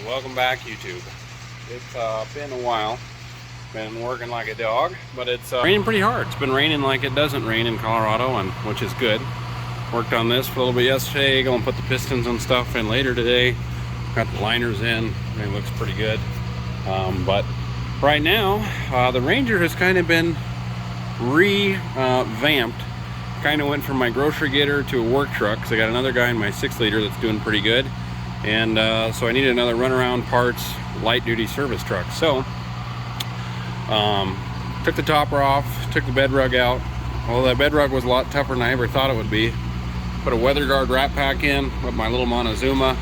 Welcome back, YouTube. It's been a while. Been working like a dog, but it's raining pretty hard. It's been raining like it doesn't rain in Colorado, and which is good. Worked on this for a little bit yesterday. Going to put the pistons and stuff in later today. Got the liners in. It looks pretty good. But right now, the Ranger has kind of been revamped. Kind of went from my grocery getter to a work truck, because I got another guy in my 6-liter that's doing pretty good. And so I needed another runaround parts light duty service truck. So took the topper off, took the bed rug out. Well, that bed rug was a lot tougher than I ever thought it would be. Put a weather guard wrap pack in with my little Montezuma.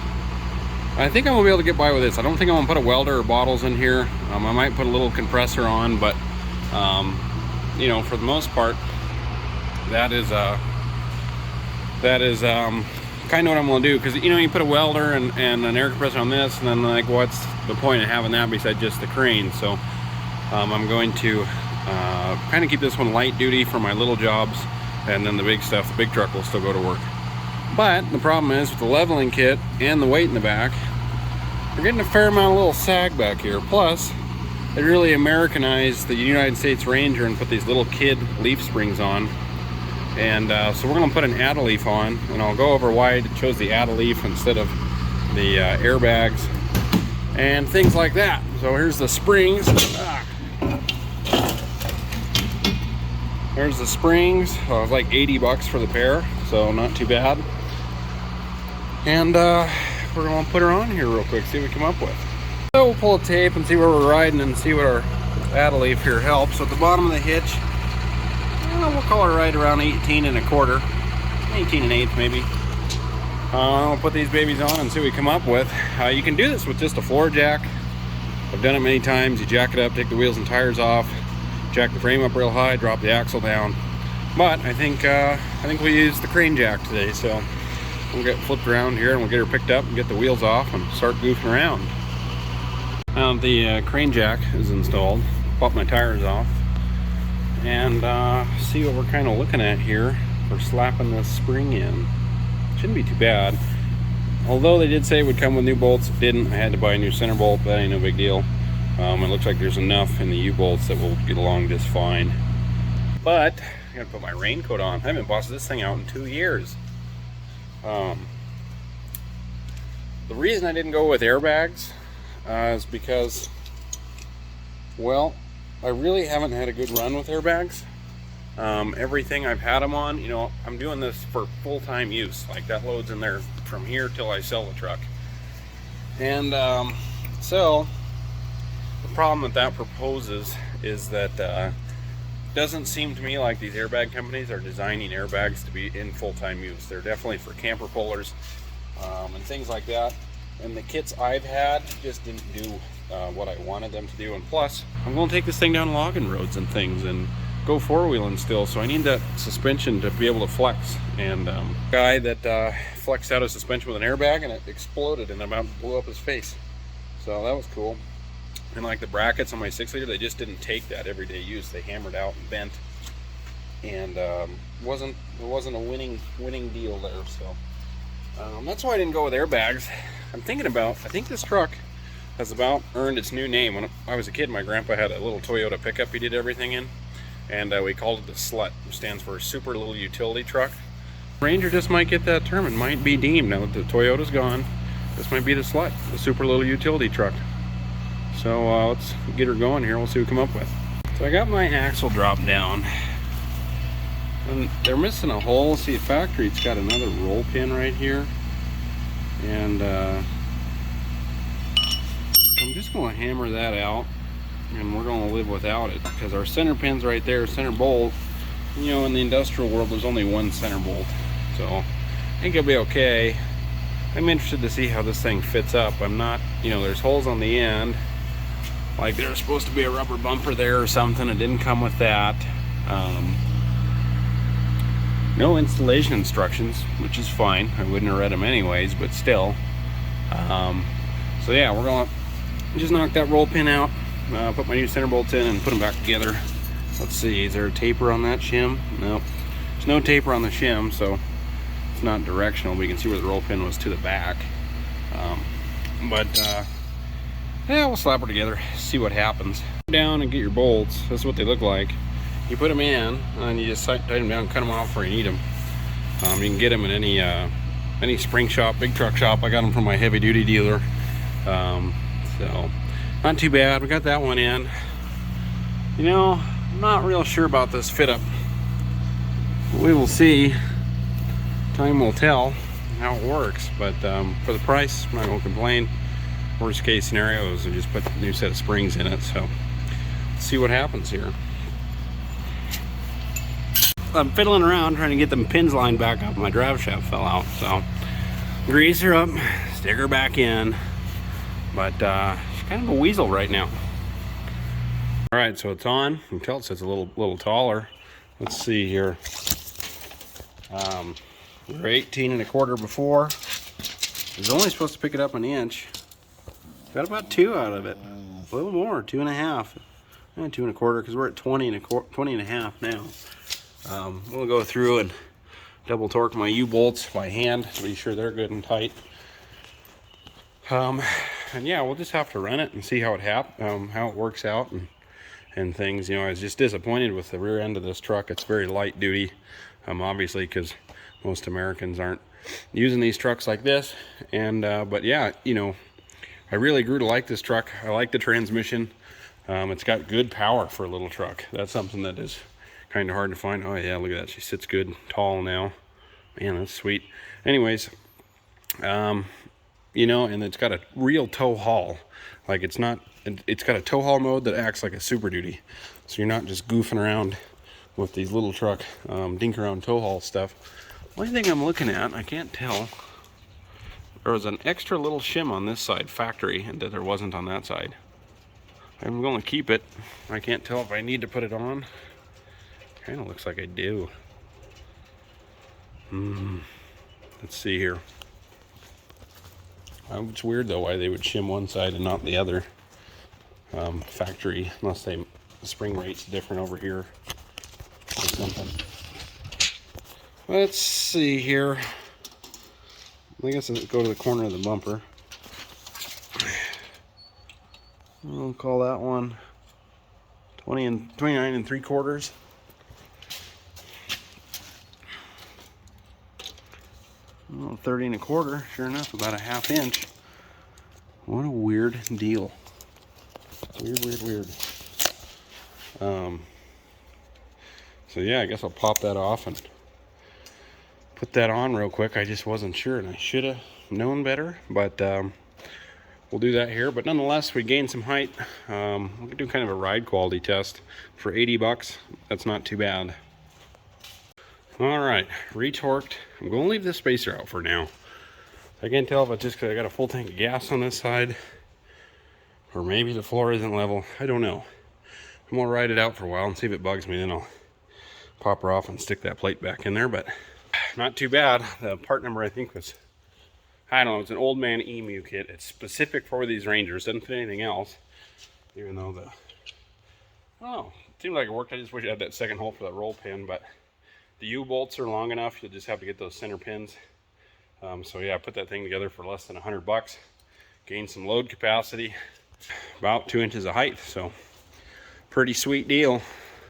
I think I'm gonna be able to get by with this. I don't think I'm gonna put a welder or bottles in here. I might put a little compressor on, but you know, for the most part, that is kind of what I'm going to do, because you know, you put a welder and an air compressor on this, and then like, what's the point of having that besides just the crane? So I'm going to kind of keep this one light duty for my little jobs, and then the big stuff, the big truck will still go to work. But the problem is with the leveling kit and the weight in the back, we're getting a fair amount of little sag back here. Plus, they really Americanized the United States Ranger and put these little kid leaf springs on. And so we're going to put an add-a-leaf on, and I'll go over why it chose the add-a-leaf instead of the airbags and things like that. So here's the springs. There's the springs. Oh, it was like 80 bucks for the pair, so not too bad. And we're going to put her on here real quick, see what we come up with. So we'll pull a tape and see where we're riding and see what our add-a-leaf here helps. So at the bottom of the hitch, we'll call her right around 18 1/4, 18 1/8 maybe. I'll put these babies on and see what we come up with. You can do this with just a floor jack. I've done it many times. You jack it up, take the wheels and tires off, jack the frame up real high, drop the axle down. But I think we'll use the crane jack today. So we'll get flipped around here and we'll get her picked up and get the wheels off and start goofing around. Now the crane jack is installed. Pop my tires off and see what we're kind of looking at here for slapping this spring in. Shouldn't be too bad, although they did say it would come with new bolts. It didn't. I had to buy a new center bolt, but that ain't no big deal. It looks like there's enough in the U-bolts that will get along just fine. But I gotta put my raincoat on. I haven't busted this thing out in 2 years. The reason I didn't go with airbags is because, well, I really haven't had a good run with airbags. Everything I've had them on, you know, I'm doing this for full-time use. Like, that loads in there from here till I sell the truck. And so the problem that proposes is that it doesn't seem to me like these airbag companies are designing airbags to be in full-time use. They're definitely for camper pullers and things like that. And the kits I've had just didn't do what I wanted them to do. And plus, I'm going to take this thing down logging roads and things and go four-wheeling still, so I need that suspension to be able to flex. And guy that flexed out a suspension with an airbag, and it exploded and about blew up his face. So that was cool. And like the brackets on my 6-liter, they just didn't take that everyday use. They hammered out and bent, and there wasn't a winning deal there. So that's why I didn't go with airbags. I think this truck has about earned its new name. When I was a kid, my grandpa had a little Toyota pickup he did everything in, and we called it the Slut, which stands for Super Little Utility Truck. Ranger just might get that term and might be deemed, now that the Toyota's gone, this might be the Slut, the Super Little Utility Truck. So let's get her going here. We'll see what we come up with. So I got my axle drop down, and they're missing a hole. See, at factory it's got another roll pin right here, and I'm just going to hammer that out, and we're going to live without it, because our center pin's right there, center bolt. You know, in the industrial world there's only one center bolt, so I think it'll be okay. I'm interested to see how this thing fits up. I'm not, you know, there's holes on the end, like there's supposed to be a rubber bumper there or something. It didn't come with that. No installation instructions, which is fine. I wouldn't have read them anyways, but still. So yeah, we're going to just knock that roll pin out, put my new center bolts in and put them back together. Let's see, is there a taper on that shim? Nope. There's no taper on the shim, so it's not directional. We can see where the roll pin was to the back. But Yeah, we'll slap her together, see what happens. Down and get your bolts. That's what they look like. You put them in, and you just tighten them down, cut them off where you need them. You can get them at any spring shop, big truck shop. I got them from my heavy duty dealer. So not too bad. We got that one in. You know, I'm not real sure about this fit up. We will see. Time will tell how it works, but for the price, I'm not gonna complain. Worst case scenario is we just put a new set of springs in it, so let's see what happens here. I'm fiddling around trying to get them pins lined back up. My drive shaft fell out, so grease her up, stick her back in, but she's kind of a weasel right now. All right, so it's on. You can tell it says a little taller. Let's see here. We were 18 1/4 before. I was only supposed to pick it up an inch. Got about 2 out of it. A little more, 2 1/2. 2 1/4 because we're at 20 1/2 now. We'll go through and double torque my U-bolts by hand to be sure they're good and tight. And yeah, we'll just have to run it and see how it works out and things. You know, I was just disappointed with the rear end of this truck. It's very light duty, obviously, because most Americans aren't using these trucks like this. And but yeah, you know, I really grew to like this truck. I like the transmission. It's got good power for a little truck. That's something that is kind of hard to find. Oh yeah, look at that. She sits good tall now. Man, that's sweet. Anyways, you know, and it's got a real tow haul. Like it's got a tow haul mode that acts like a Super Duty. So you're not just goofing around with these little truck dink around tow haul stuff. Only thing I'm looking at, I can't tell. There was an extra little shim on this side, factory, and that there wasn't on that side. I'm going to keep it. I can't tell if I need to put it on. Kind of looks like I do. Let's see here. It's weird though why they would shim one side and not the other. Factory, unless the spring rate's different over here or something. Let's see here. I guess I'll go to the corner of the bumper. We'll call that one 29 3/4. Well, 30 1/4, sure enough, about a 1/2 inch. What a weird deal. Weird. So yeah, I guess I'll pop that off and put that on real quick. I just wasn't sure, and I should have known better, but we'll do that here. But nonetheless, we gained some height. We'll do kind of a ride quality test for 80 bucks. That's not too bad. All right, retorqued. I'm going to leave this spacer out for now. I can't tell if it's just because I got a full tank of gas on this side, or maybe the floor isn't level. I don't know. I'm going to ride it out for a while and see if it bugs me. Then I'll pop her off and stick that plate back in there. But not too bad. The part number I think was, I don't know, it's an Old Man Emu kit. It's specific for these Rangers. Doesn't fit anything else. Even though I don't know. It seemed like it worked. I just wish I had that second hole for that roll pin, but the U-bolts are long enough. You'll just have to get those center pins. So yeah, I put that thing together for less than 100 bucks. Gained some load capacity. About 2 inches of height. So pretty sweet deal.